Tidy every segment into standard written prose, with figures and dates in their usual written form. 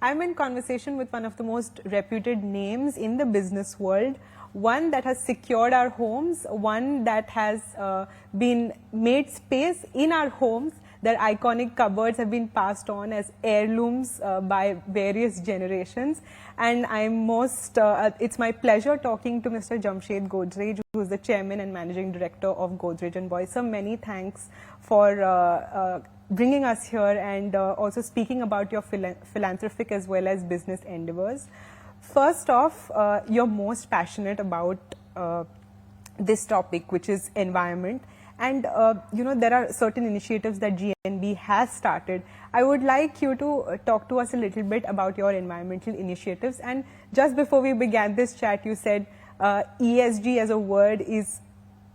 I'm in conversation with one of the most reputed names in the business world, one that has secured our homes, one that has been made space in our homes. Their iconic cupboards have been passed on as heirlooms by various generations. And it's my pleasure talking to Mr. Jamshyd Godrej, who is the Chairman and Managing Director of Godrej Boyce. So many thanks for bringing us here and also speaking about your philanthropic as well as business endeavors. First off, you're most passionate about this topic, which is environment. And, there are certain initiatives that G&B has started. I would like you to talk to us a little bit about your environmental initiatives. And just before we began this chat, you said ESG as a word is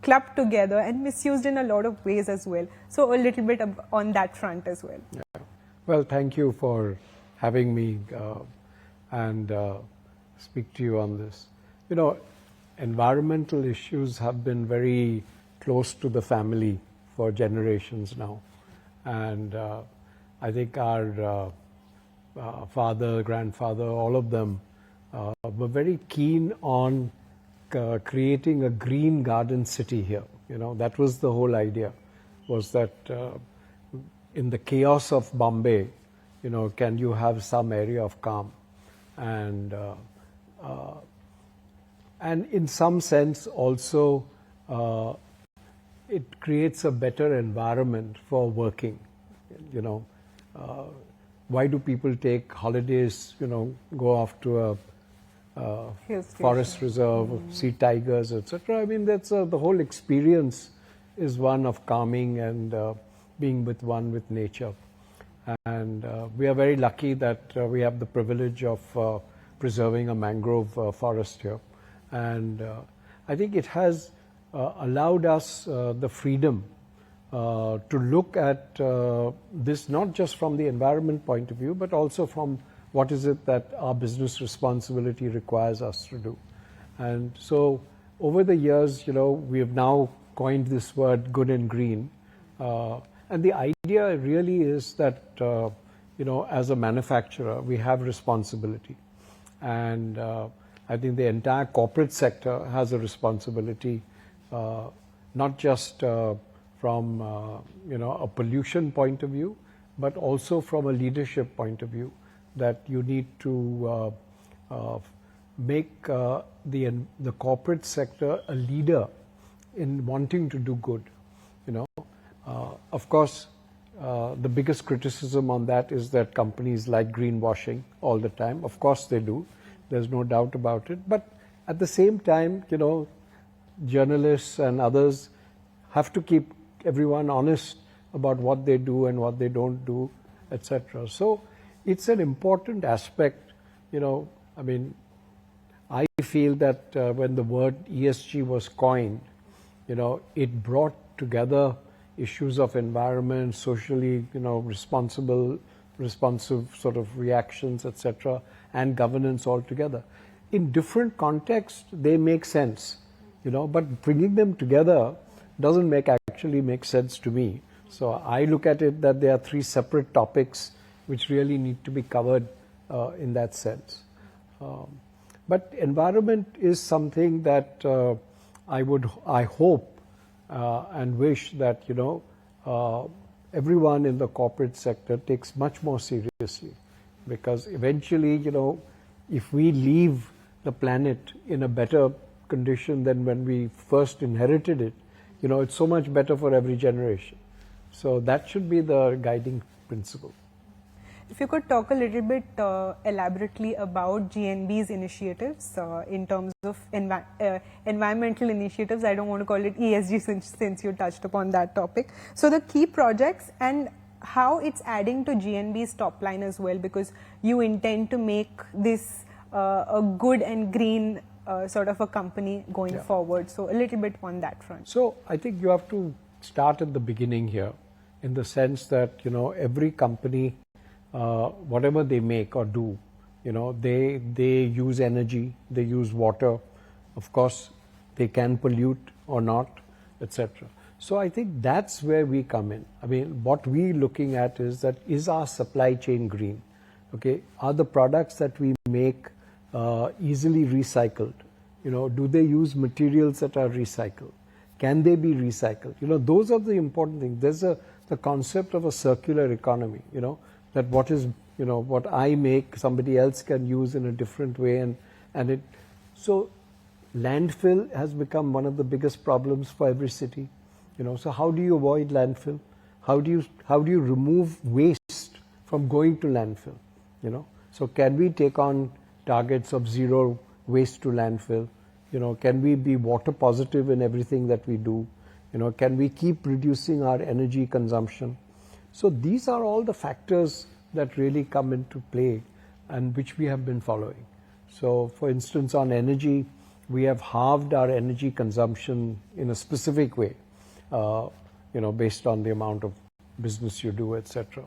clubbed together and misused in a lot of ways as well. So a little bit on that front as well. Yeah. Well, thank you for having me and speak to you on this. Environmental issues have been very close to the family for generations now. And I think our father, grandfather, all of them were very keen on creating a green garden city here. That was the whole idea, was that in the chaos of Bombay, can you have some area of calm? And in some sense also it creates a better environment for working. Why do people take holidays, go off to a forest reserve, see tigers, etc.? I mean, that's the whole experience is one of calming and being with nature. And we are very lucky that we have the privilege of preserving a mangrove forest here. And I think it has allowed us the freedom to look at this not just from the environment point of view, but also from what is it that our business responsibility requires us to do. And so over the years, we have now coined this word good and green. And the idea really is that, as a manufacturer, we have responsibility. And I think the entire corporate sector has a responsibility, not just from a pollution point of view, but also from a leadership point of view, that you need to make the corporate sector a leader in wanting to do good. Of course, the biggest criticism on that is that companies like greenwashing all the time. Of course they do. There's no doubt about it. But at the same time, journalists and others have to keep everyone honest about what they do and what they don't do, etc. So it's an important aspect. I mean, I feel that when the word ESG was coined, it brought together issues of environment, socially, responsive sort of reactions, etc., and governance altogether. In different contexts, they make sense, but bringing them together doesn't actually make sense to me. So I look at it that there are three separate topics which really need to be covered in that sense. But environment is something that I hope and wish that everyone in the corporate sector takes much more seriously, because eventually, if we leave the planet in a better condition than when we first inherited it, it's so much better for every generation. So that should be the guiding principle. If you could talk a little bit elaborately about G&B's initiatives in terms of environmental initiatives. I don't want to call it ESG since you touched upon that topic. So the key projects and how it's adding to G&B's top line as well, because you intend to make this a good and green sort of a company going forward. So a little bit on that front. So I think you have to start at the beginning here, in the sense that, every company, whatever they make or do, they use energy, they use water. Of course, they can pollute or not, etc. So I think that's where we come in. I mean, what we're looking at is that, is our supply chain green? Okay, are the products that we make easily recycled? You know, do they use materials that are recycled? Can they be recycled? You know, those are the important things. There's the concept of a circular economy, you know, that what is, you know, what I make, somebody else can use in a different way, and it, so landfill has become one of the biggest problems for every city, you know. So how do you avoid landfill? How do you remove waste from going to landfill, you know? So can we take on targets of zero waste to landfill? You know, can we be water positive in everything that we do? You know, can we keep reducing our energy consumption? So these are all the factors that really come into play and which we have been following. So for instance, on energy, we have halved our energy consumption in a specific way, you know, based on the amount of business you do, etc.,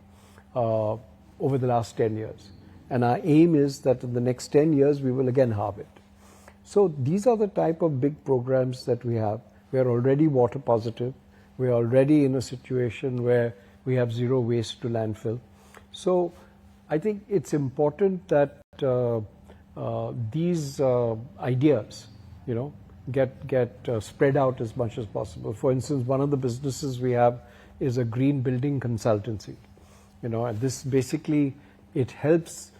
over the last 10 years. And our aim is that in the next 10 years, we will again halve it. So these are the type of big programs that we have. We are already water positive. We are already in a situation where we have zero waste to landfill. So I think it's important that these ideas, you know, get spread out as much as possible. For instance, one of the businesses we have is a green building consultancy. You know, and this basically, it helps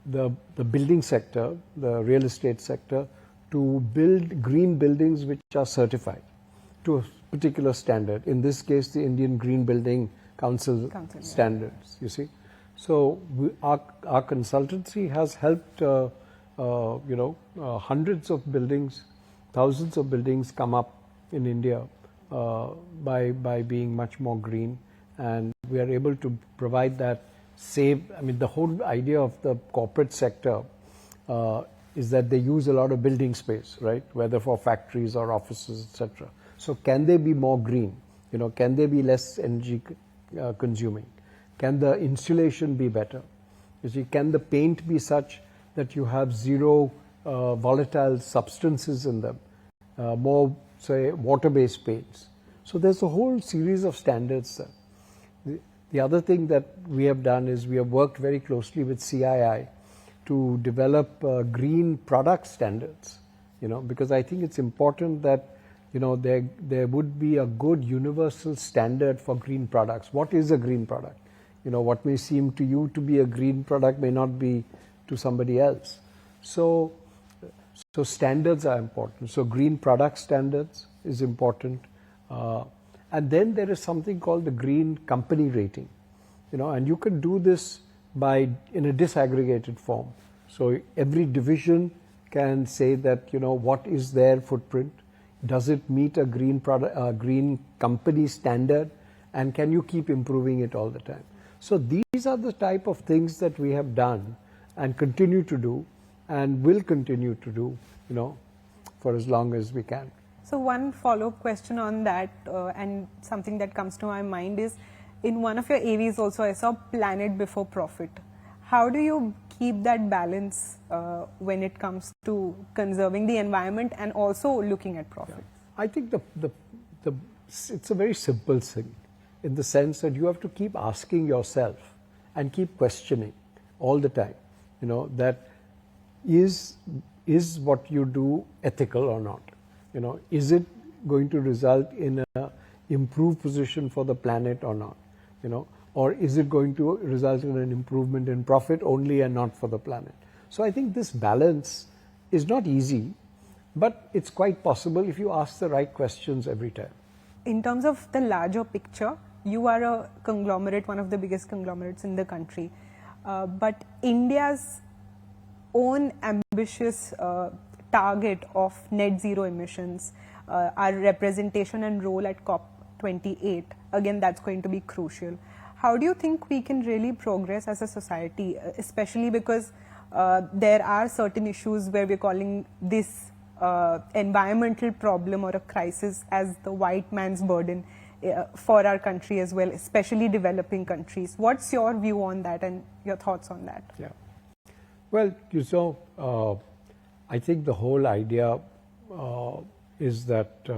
the building sector, the real estate sector, to build green buildings which are certified to a particular standard. In this case, the Indian Green Building Council standards, you see. So our consultancy has helped, you know, hundreds of buildings, thousands of buildings come up in India by being much more green. And we are able to provide that I mean, the whole idea of the corporate sector is that they use a lot of building space, right? Whether for factories or offices, etc. So can they be more green? You know, can they be less energy consuming? Can the insulation be better? You see, can the paint be such that you have zero volatile substances in them? More, say, water-based paints. So there's a whole series of standards there. The other thing that we have done is we have worked very closely with CII to develop green product standards, you know, because I think it's important that, you know, there would be a good universal standard for green products. What is a green product? You know, what may seem to you to be a green product may not be to somebody else. So standards are important. So green product standards is important. And then there is something called the green company rating, you know, and you can do this in a disaggregated form. So every division can say that, you know, what is their footprint? Does it meet a green company standard? And can you keep improving it all the time? So these are the type of things that we have done and continue to do and will continue to do, you know, for as long as we can. So one follow-up question on that, and something that comes to my mind is, in one of your AVs also I saw planet before profit. How do you keep that balance when it comes to conserving the environment and also looking at profit? Yeah. I think it's a very simple thing, in the sense that you have to keep asking yourself and keep questioning all the time, you know, that is what you do ethical or not? You know, is it going to result in an improved position for the planet or not? You know, or is it going to result in an improvement in profit only and not for the planet? So I think this balance is not easy, but it's quite possible if you ask the right questions every time. In terms of the larger picture, you are a conglomerate, one of the biggest conglomerates in the country. But India's own ambitious target of net zero emissions, our representation and role at COP28, again, that's going to be crucial. How do you think we can really progress as a society, especially because there are certain issues where we're calling this environmental problem or a crisis as the white man's burden for our country as well, especially developing countries. What's your view on that and your thoughts on that? Yeah. Well, you know, I think the whole idea is that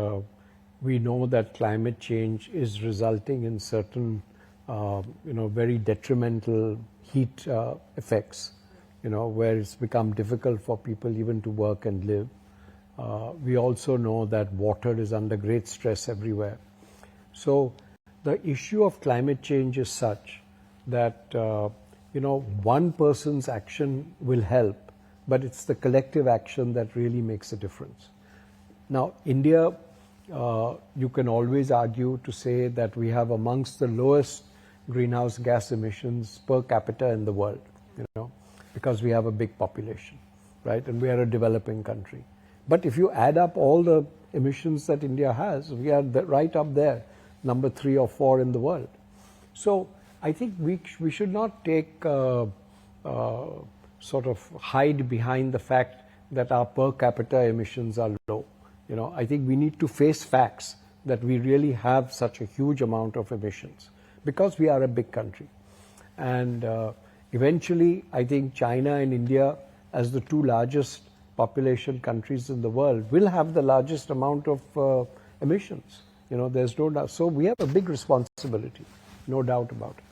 we know that climate change is resulting in certain, you know, very detrimental heat effects, where it's become difficult for people even to work and live. We also know that water is under great stress everywhere. So the issue of climate change is such that, one person's action will help, but it's the collective action that really makes a difference. Now, India, you can always argue to say that we have amongst the lowest greenhouse gas emissions per capita in the world, because we have a big population, right? And we are a developing country. But if you add up all the emissions that India has, we are right up there, number 3 or 4 in the world. So I think we should not take sort of hide behind the fact that our per capita emissions are low. I think we need to face facts that we really have such a huge amount of emissions because we are a big country. And eventually, I think China and India, as the 2 largest population countries in the world, will have the largest amount of emissions. There's no doubt. So we have a big responsibility, no doubt about it.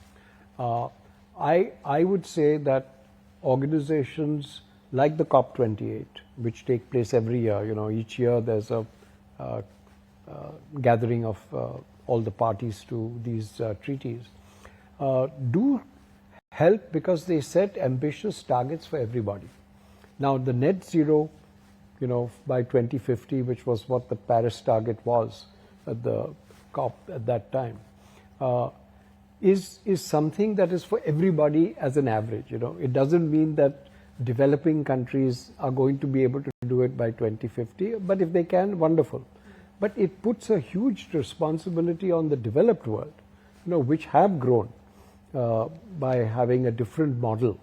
I would say that organizations like the COP28, which take place every year, each year there's a gathering of all the parties to these treaties, do help because they set ambitious targets for everybody. Now, the net zero, by 2050, which was what the Paris target was at the COP at that time, is something that is for everybody as an average. It doesn't mean that developing countries are going to be able to do it by 2050, but if they can, wonderful. But it puts a huge responsibility on the developed world, which have grown by having a different model.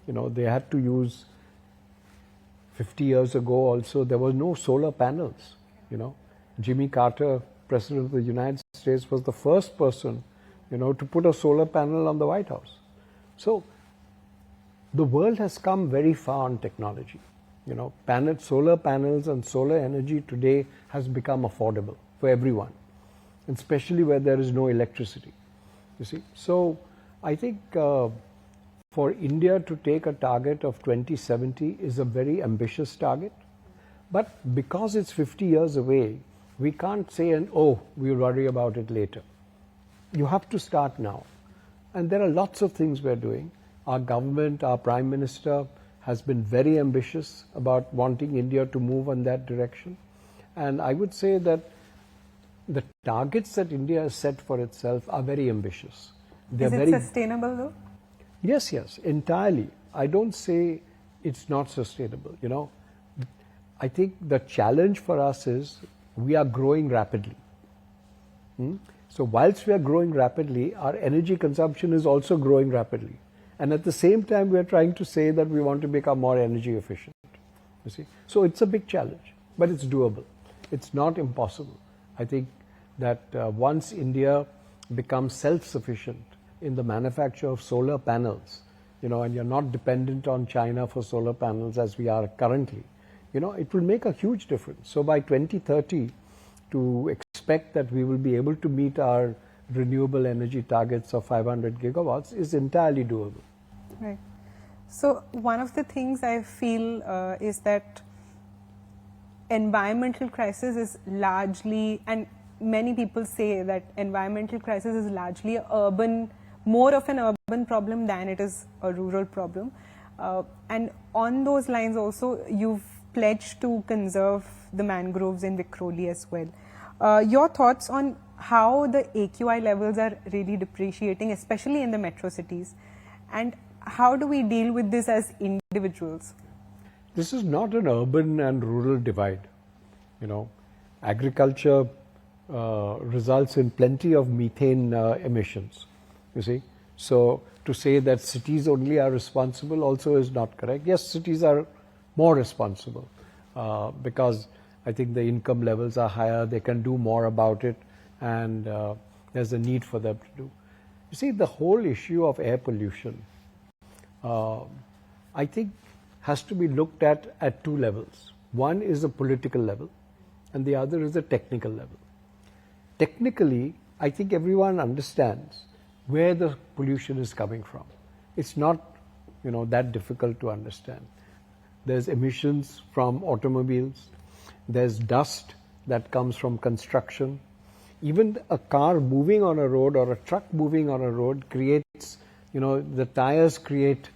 They had to use 50 years ago also, there were no solar panels. Jimmy Carter, President of the United States, was the first person, to put a solar panel on the White House. So the world has come very far on technology. Solar panels and solar energy today has become affordable for everyone, and especially where there is no electricity. You see, so I think for India to take a target of 2070 is a very ambitious target, but because it's 50 years away, we can't say, we'll worry about it later. You have to start now, and there are lots of things we're doing. Our government, our Prime Minister has been very ambitious about wanting India to move in that direction. And I would say that the targets that India has set for itself are very ambitious. Is it sustainable though? Yes, entirely. I don't say it's not sustainable. I think the challenge for us is we are growing rapidly. So whilst we are growing rapidly, our energy consumption is also growing rapidly. And at the same time, we are trying to say that we want to become more energy efficient. You see, so it's a big challenge, but it's doable. It's not impossible. I think that once India becomes self-sufficient in the manufacture of solar panels, and you're not dependent on China for solar panels as we are currently, it will make a huge difference. So by 2030, to expect that we will be able to meet our renewable energy targets of 500 gigawatts is entirely doable. Right. So one of the things I feel is that environmental crisis is largely, and many people say that environmental crisis is largely more of an urban problem than it is a rural problem. And on those lines also, you've pledged to conserve the mangroves in Vikhroli as well. Your thoughts on how the AQI levels are really depreciating, especially in the metro cities, and how do we deal with this as individuals? This is not an urban and rural divide. Agriculture results in plenty of methane emissions, you see. So to say that cities only are responsible also is not correct. Yes, cities are more responsible because I think the income levels are higher, they can do more about it, and there's a need for them to do. You see, the whole issue of air pollution, I think, has to be looked at 2 levels. One is a political level, and the other is a technical level. Technically, I think everyone understands where the pollution is coming from. it's not, that difficult to understand. There's emissions from automobiles, there's dust that comes from construction. Even a car moving on a road or a truck moving on a road creates, the tires create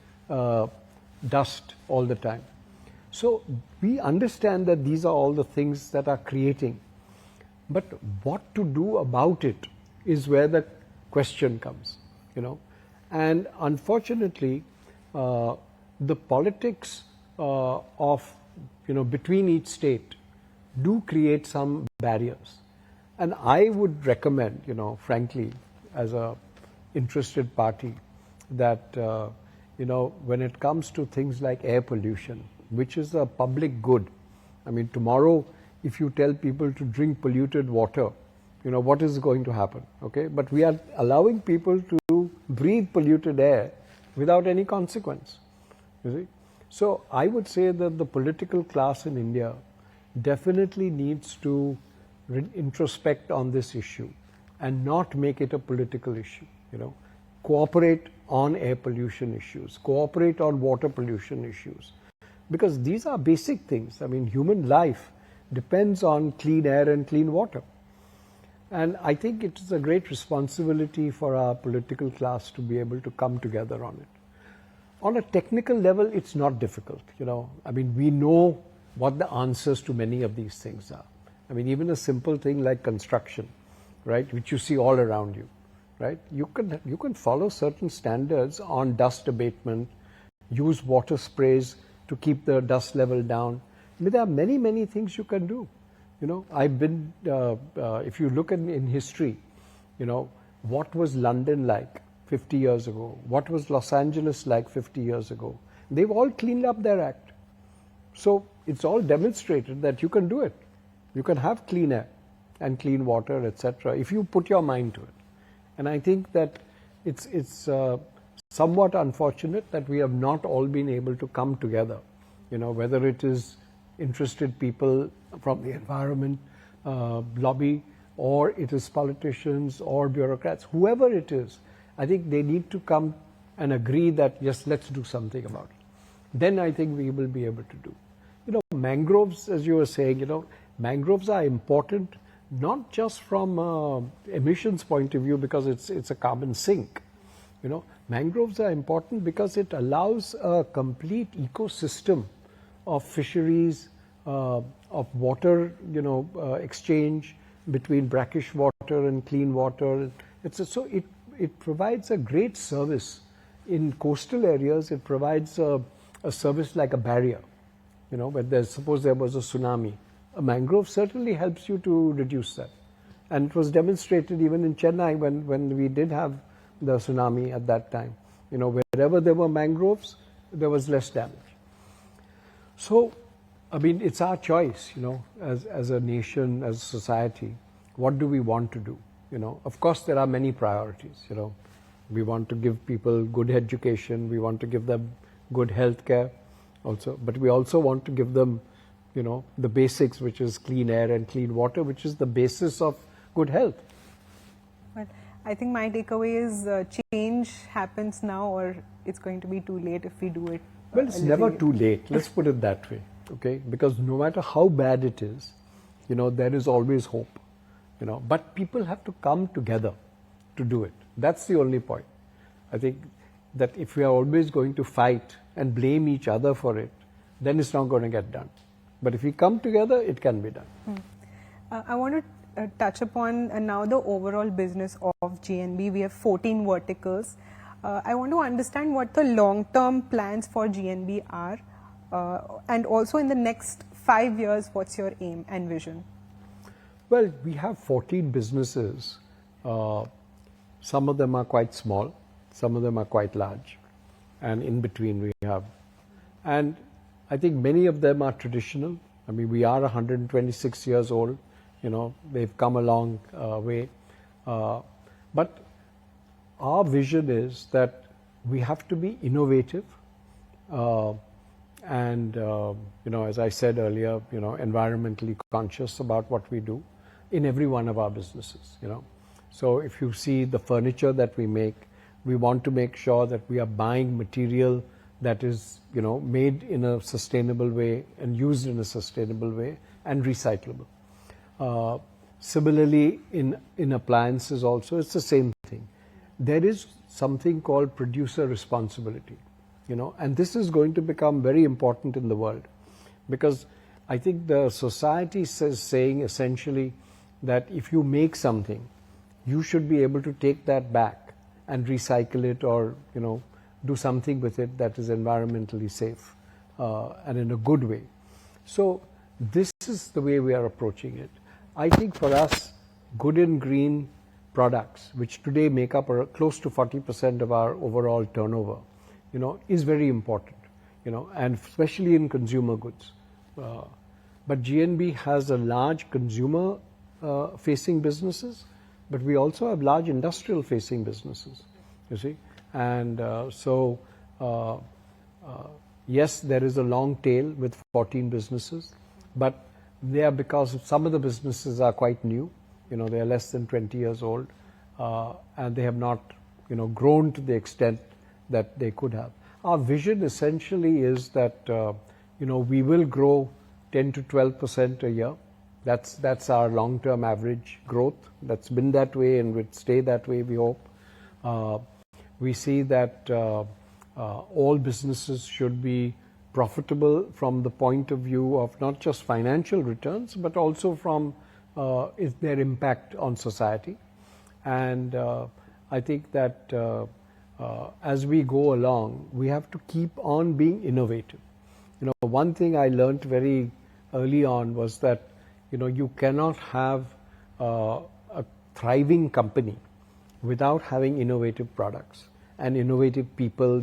dust all the time. So we understand that these are all the things that are creating. But what to do about it is where the question comes, And unfortunately, the politics of, between each state do create some barriers. And I would recommend, frankly, as a interested party, that, when it comes to things like air pollution, which is a public good. I mean, tomorrow, if you tell people to drink polluted water, what is going to happen, okay? But we are allowing people to breathe polluted air without any consequence, you see? So I would say that the political class in India definitely needs to introspect on this issue and not make it a political issue, Cooperate on air pollution issues, cooperate on water pollution issues. Because these are basic things. I mean, human life depends on clean air and clean water. And I think it is a great responsibility for our political class to be able to come together on it. On a technical level, it's not difficult, I mean, we know what the answers to many of these things are. I mean, even a simple thing like construction, right, which you see all around you, right? You can follow certain standards on dust abatement, use water sprays to keep the dust level down. I mean, there are many, many things you can do. I've been, if you look in history, what was London like 50 years ago? What was Los Angeles like 50 years ago? They've all cleaned up their act. So it's all demonstrated that you can do it. You can have clean air and clean water, etc., if you put your mind to it. And I think that it's somewhat unfortunate that we have not all been able to come together, whether it is interested people from the environment lobby, or it is politicians or bureaucrats, whoever it is. I think they need to come and agree that, yes, let's do something about it. Then I think we will be able to do. Mangroves, as you were saying, mangroves are important not just from emissions point of view, because it's a carbon sink. Mangroves are important because it allows a complete ecosystem of fisheries, of water, exchange between brackish water and clean water. So it provides a great service. In coastal areas, it provides a service like a barrier. When suppose there was a tsunami, a mangrove certainly helps you to reduce that. And it was demonstrated even in Chennai when we did have the tsunami at that time. Wherever there were mangroves, there was less damage. So, I mean, it's our choice, as a nation, as a society, what do we want to do? Of course, there are many priorities, We want to give people good education, we want to give them good health care also, but we also want to give them, the basics, which is clean air and clean water, which is the basis of good health. Well, I think my takeaway is change happens now, or it's going to be too late if we do it. Well, it's never too late. Let's put it that way, okay? Because no matter how bad it is, there is always hope, But people have to come together to do it. That's the only point. I think that if we are always going to fight and blame each other for it, then it's not going to get done. But if we come together, it can be done. I want to touch upon now the overall business of G&B. We have 14 verticals. I want to understand what the long-term plans for G&B are, and also in the next 5 years, what's your aim and vision? Well, we have 14 businesses. Some of them are quite small, some of them are quite large, and in between we have. And I think many of them are traditional. I mean, we are 126 years old, they've come a long way. But our vision is that we have to be innovative and, as I said earlier, environmentally conscious about what we do in every one of our businesses, So if you see the furniture that we make, We want to make sure that we are buying material that is, made in a sustainable way and used in a sustainable way and recyclable. Similarly, in appliances also, it's the same thing. There is something called producer responsibility, and this is going to become very important in the world, because I think the society is saying essentially that if you make something, you should be able to take that back and recycle it, or do something with it that is environmentally safe and in a good way. So this is the way we are approaching it. I think for us, good and green products, which today make up close to 40% of our overall turnover, is very important, and especially in consumer goods. But G&B has a large consumer facing businesses, but we also have large industrial facing businesses, you see. And yes, there is a long tail with 14 businesses, but they are, because some of the businesses are quite new, they are less than 20 years old, and they have not, grown to the extent that they could have. Our vision essentially is that, we will grow 10 to 12% a year. That's our long-term average growth. That's been that way and will stay that way, we hope. We see that all businesses should be profitable from the point of view of not just financial returns, but also from their impact on society. And I think that as we go along, we have to keep on being innovative. One thing I learned very early on was that, you cannot have a thriving company without having innovative products and innovative people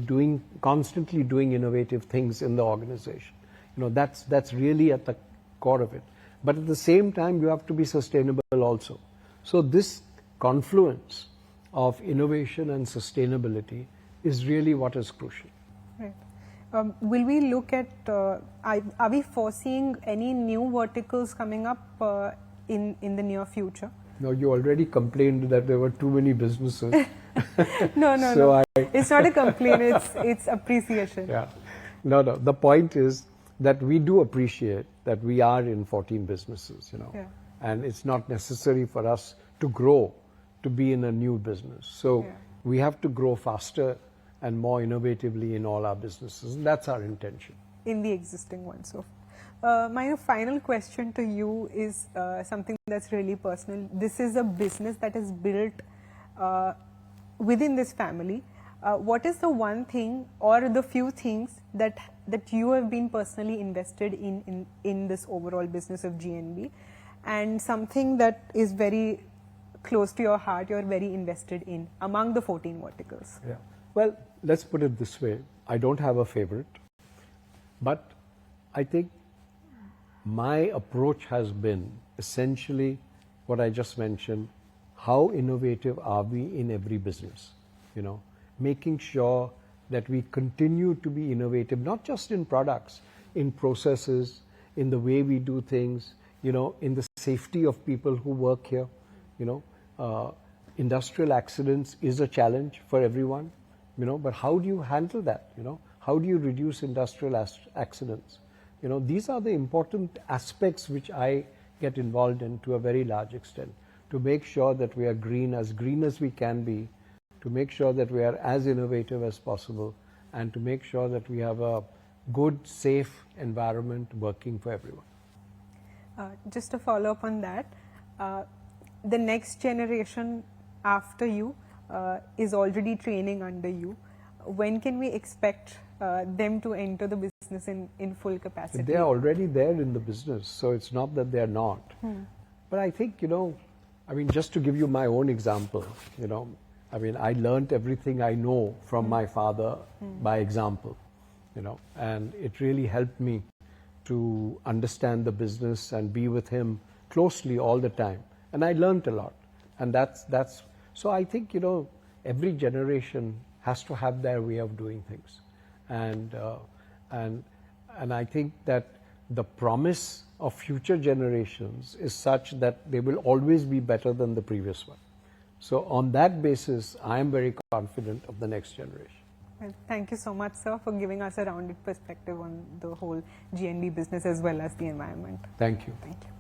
constantly doing innovative things in the organization. That's really at the core of it. But at the same time, you have to be sustainable also. So this confluence of innovation and sustainability is really what is crucial. Right. Will we look at, are we foreseeing any new verticals coming up in the near future? No, you already complained that there were too many businesses. No. It's not a complaint, it's appreciation. Yeah. No. The point is that we do appreciate that we are in 14 businesses, Yeah. and it's not necessary for us to grow to be in a new business. So we have to grow faster and more innovatively in all our businesses. And that's our intention. In the existing one. So, my final question to you is something that's really personal. This is a business that is built within this family. What is the one thing or the few things that you have been personally invested in this overall business of G&B, and something that is very close to your heart, you're very invested in among the 14 verticals? Yeah. Well, let's put it this way. I don't have a favorite, but I think my approach has been essentially what I just mentioned. How innovative are we in every business? Making sure that we continue to be innovative, not just in products, in processes, in the way we do things, in the safety of people who work here. Industrial accidents is a challenge for everyone, but how do you handle that? How do you reduce industrial accidents? These are the important aspects which I get involved in to a very large extent, to make sure that we are green as we can be, to make sure that we are as innovative as possible, and to make sure that we have a good, safe environment working for everyone. Just to follow up on that, the next generation after you is already training under you. When can we expect them to enter the business in full capacity? They are already there in the business, so it's not that they are not. But I think, just to give you my own example, I learned everything I know from my father by example, and it really helped me to understand the business and be with him closely all the time. And I learned a lot. And that's so I think, every generation has to have their way of doing things. And I think that the promise of future generations is such that they will always be better than the previous one. So on that basis, I am very confident of the next generation. Well, thank you so much, sir, for giving us a rounded perspective on the whole G&B business as well as the environment. Thank you. Thank you.